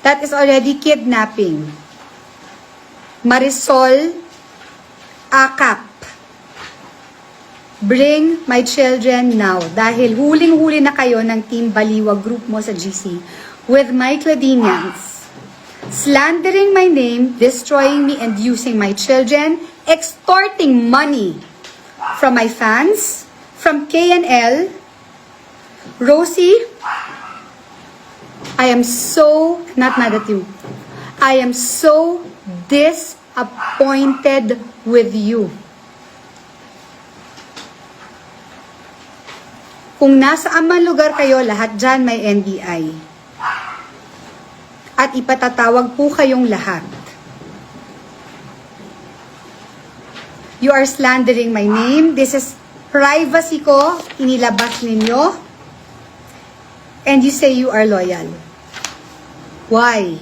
That is already kidnapping. Marisol Akap. Bring my children now. Dahil huling-huli na kayo ng Team Baliwa group mo sa GC with my Cladinians. Slandering my name, destroying me, and using my children, extorting money from my fans, from KNL. Rosie, I am so not mad at you. I am so disappointed with you. Kung nasaan man lugar kayo, lahat dyan may NBI. At ipatatawag po kayong lahat. You are slandering my name. This is privacy ko. Inilabas ninyo. And you say you are loyal. Why?